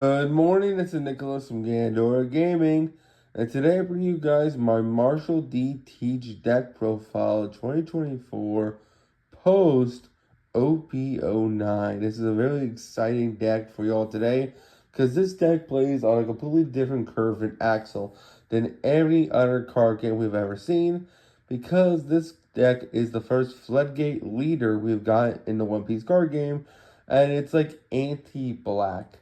Good morning, it's Nicholas from Gandora Gaming, and today I bring you guys my Marshall.D.Teach deck profile 2024 post OP09. This is a very exciting deck for y'all today, because this deck plays on a completely different curve and axle than any other card game we've ever seen, because this deck is the first floodgate leader we've got in the One Piece card game, and it's like anti-black.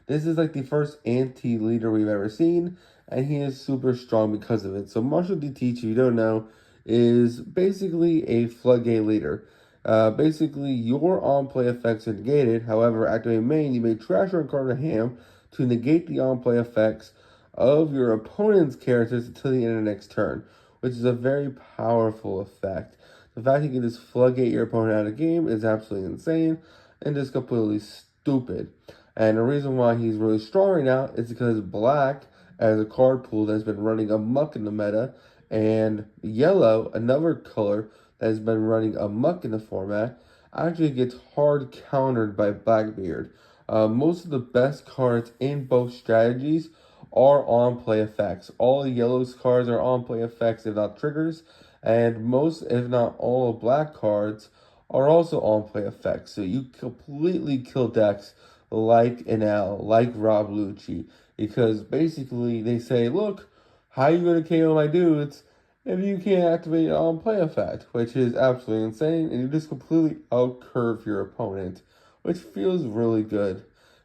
This is like the first anti-leader we've ever seen, and he is super strong because of it. So Marshall.D.Teach, if you don't know, is basically a floodgate leader. Basically, your on-play effects are negated. However, activating main, you may trash or uncard a ham to negate the on-play effects of your opponent's characters until the end of the next turn, which is a very powerful effect. The fact you can just floodgate your opponent out of the game is absolutely insane and just completely stupid. And the reason why he's really strong right now is because black, as a card pool that's been running amok in the meta, and yellow, another color that has been running amok in the format, actually gets hard countered by Blackbeard. Most of the best cards in both strategies are on play effects. All the yellow's cards are on play effects, if not triggers, and most, if not all, black cards are also on play effects. So you completely kill decks like an L, like Rob Lucci, because basically they say, look, how are you going to KO my dudes if you can't activate an on play effect, which is absolutely insane, and you just completely outcurve your opponent, which feels really good,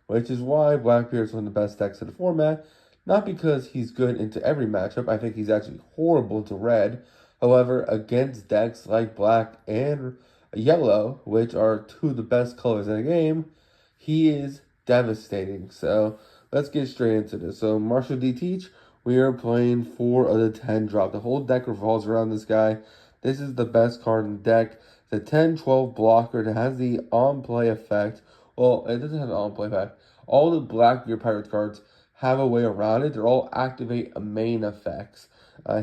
which is why Blackbeard's one of the best decks in the format, not because he's good into every matchup. I think he's actually horrible into red. However, against decks like black and yellow, which are two of the best colors in the game, he is devastating. So let's get straight into this. So Marshall.D.Teach, we are playing 4 of the 10 drop. The whole deck revolves around this guy. This is the best card in the deck. The 10-12 blocker that has the on-play effect. Well, it doesn't have an on-play effect. All the Blackbeard Pirates cards have a way around it. They're all activate main effects.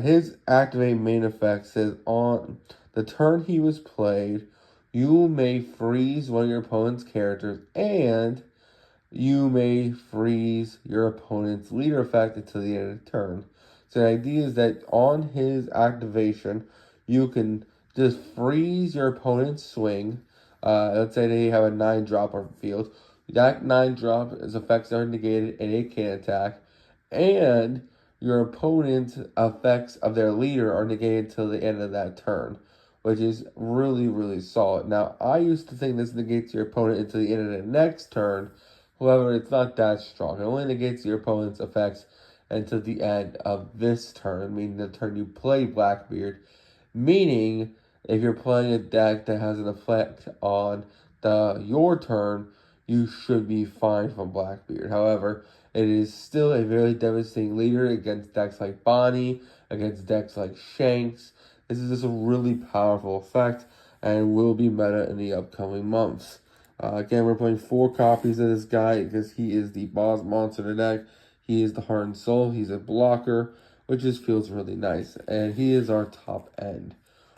His activate main effect says on the turn he was played, you may freeze one of your opponent's characters, and you may freeze your opponent's leader effect until the end of the turn. So the idea is that on his activation, you can just freeze your opponent's swing. Let's say they have a 9-drop on the field. That 9-drop is effects are negated and it can attack. And your opponent's effects of their leader are negated until the end of that turn, which is really, really solid. Now, I used to think this negates your opponent until the end of the next turn. However, it's not that strong. It only negates your opponent's effects until the end of this turn, meaning the turn you play Blackbeard. Meaning, if you're playing a deck that has an effect on your turn, you should be fine from Blackbeard. However, it is still a very devastating leader against decks like Bonnie, against decks like Shanks. This is just a really powerful effect and will be meta in the upcoming months. Again, we're playing 4 copies of this guy because he is the boss monster of the deck. He is the heart and soul. He's a blocker, which just feels really nice. And he is our top end.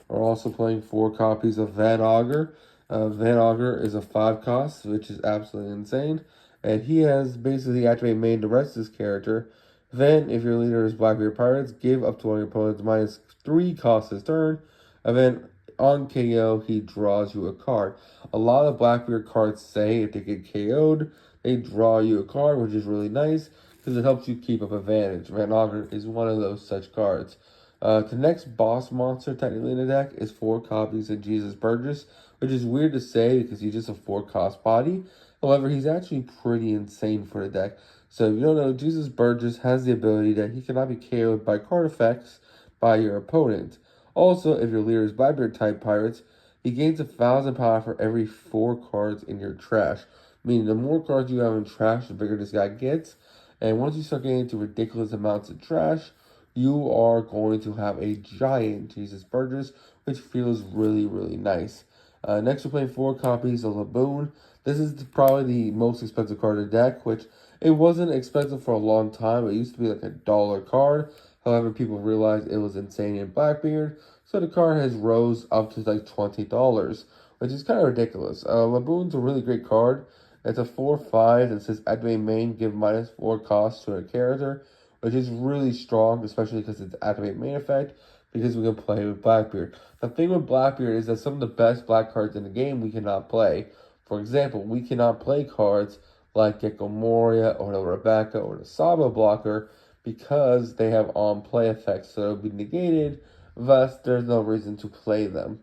We're also playing 4 copies of Van Augur. Van Augur is a 5 cost, which is absolutely insane. And he has basically activated main to rest his character. Then, if your leader is Blackbeard Pirates, give up to one of your opponents minus 3 costs his turn. And then on KO, he draws you a card. A lot of Blackbeard cards say if they get KO'd, they draw you a card, which is really nice because it helps you keep up advantage. Van Augur is one of those such cards. The next boss monster technically in the deck is 4 copies of Jesus Burgess, which is weird to say because he's just a 4-cost body. However, he's actually pretty insane for the deck. So if you don't know, Jesus Burgess has the ability that he cannot be KO'd by card effects by your opponent. Also, if your leader is Blackbeard type pirates, he gains 1,000 power for every 4 cards in your trash. Meaning the more cards you have in trash, the bigger this guy gets. And once you start getting into ridiculous amounts of trash, you are going to have a giant Jesus Burgess, which feels really, really nice. Next, we're playing 4 copies of Laboon. This is probably the most expensive card in the deck, which it wasn't expensive for a long time. It used to be like $1 card. However, people realized it was insane in Blackbeard, so the card has rose up to like $20, which is kind of ridiculous. Laboon's a really great card, It's a 4/5 and says activate main, give -4 cost to a character, which is really strong, especially because it's activate main effect, because we can play with Blackbeard. The thing with Blackbeard is that some of the best black cards in the game we cannot play. For example, we cannot play cards like Gecko Moria or the Rebecca or the Saba blocker because they have on-play effects, so it'll be negated, thus there's no reason to play them.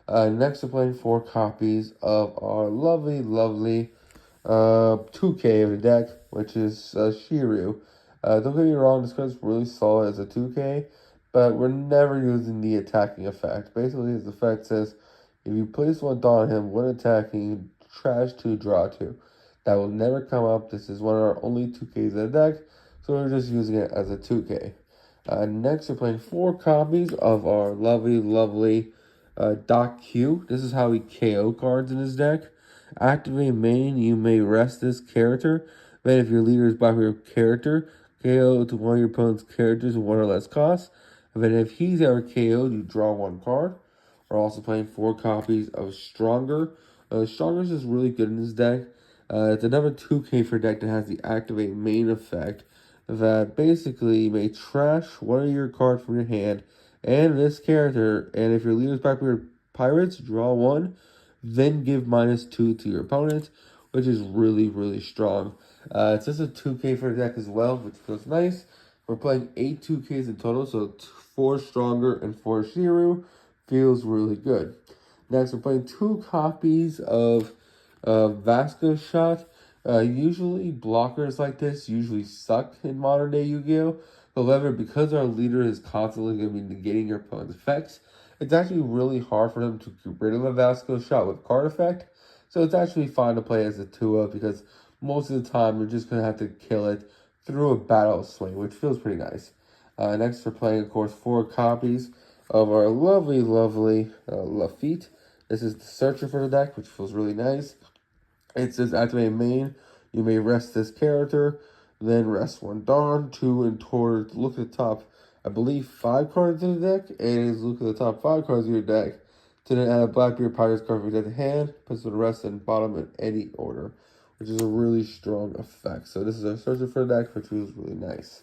Next, we're playing 4 copies of our lovely 2K of the deck, which is Shiryu. Don't get me wrong, this card's really solid as a 2K, but we're never using the attacking effect. Basically, his effect says, if you place one thought on him when attacking, trash 2, draw 2. That will never come up. This is one of our only 2Ks in the deck, so we're just using it as a 2K. Next, we're playing 4 copies of our lovely Doc Q. This is how he KO cards in his deck. Activate main, you may rest this character. Then if your leader is by your character, KO to one of your opponent's characters with 1 or less cost. And then if he's ever KO'd, you draw 1 card. We're also playing 4 copies of Stronger. Stronger is just really good in this deck. It's another 2K for deck that has the activate main effect that basically may trash one of your cards from your hand and this character, and if your leader's back with your pirates, draw 1, then give -2 to your opponent, which is really strong. It's just a 2K for the deck as well, which feels nice. We're playing 8 2Ks in total, so 4 Stronger and 4 Shiryu. Feels really good. Next, we're playing 2 copies of Vasco Shot. Usually, blockers like this usually suck in modern day Yu-Gi-Oh! However, because our leader is constantly going to be negating your opponent's effects, it's actually really hard for them to get rid of a Vasco Shot with card effect. So it's actually fine to play as a 2-of because most of the time you're just going to have to kill it through a battle swing, which feels pretty nice. Next, we're playing, of course, 4 copies of our lovely Lafitte. This is the Searcher for the deck, which feels really nice. It says activate main. You may rest this character, then rest 1 Dawn, 2, and toward look at the top, I believe 5 cards in the deck, and look at the top 5 cards of your deck. To then add a Blackbeard Pirates card from your deck to hand, puts the rest in bottom in any order, which is a really strong effect. So this is our Searcher for the deck, which feels really nice.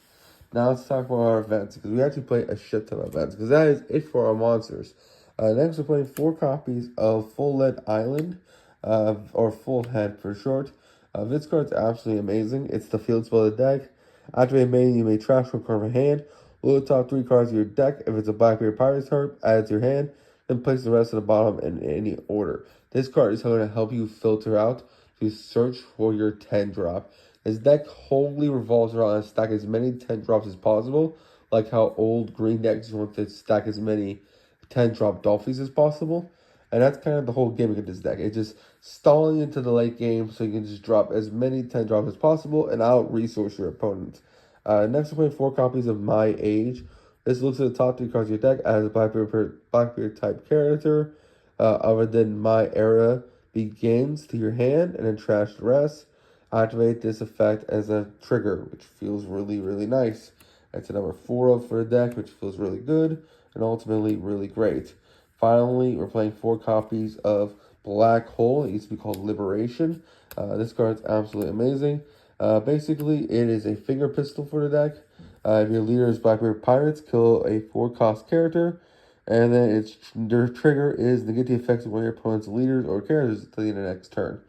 Now let's talk about our events, because we actually play a shit ton of events, because that is it for our monsters. Next, we're playing 4 copies of Full Lead Island, or Full Head for short. This card's absolutely amazing. It's the field spell of the deck. Activate main, you may trash one card from hand. Load the top 3 cards of your deck. If it's a Blackbeard Pirates card, add it to your hand. Then place the rest at the bottom in any order. This card is going to help you filter out to search for your 10 drop. His deck wholly revolves around stack as many 10 drops as possible, like how old green decks want to stack as many 10 drop Dolphins as possible. And that's kind of the whole gimmick of this deck. It's just stalling into the late game so you can just drop as many 10 drops as possible and out-resource your opponent. Next, we're playing 4 copies of My Age. This looks at the top 3 cards of your deck as a Blackbeard type character. Other than My Era begins to your hand and then trash the rest. Activate this effect as a trigger, which feels really nice. That's a number 4 for the deck, which feels really good and ultimately really great. Finally, we're playing 4 copies of Black Hole. It used to be called Liberation. This card's absolutely amazing. Basically, it is a finger pistol for the deck. If your leader is Blackbeard Pirates, kill a 4-cost character. And then their trigger is negate the effects of one of your opponent's leaders or characters until the end of the next turn.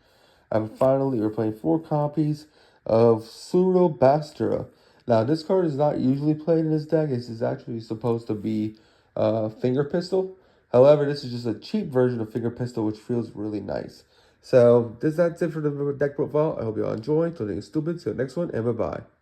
And finally, we're playing 4 copies of Suro Bastra. Now, this card is not usually played in this deck. This is actually supposed to be Finger Pistol. However, this is just a cheap version of Finger Pistol, which feels really nice. So, that's it for the deck profile. I hope you all enjoy. Don't think it's stupid. See you next one, and bye-bye.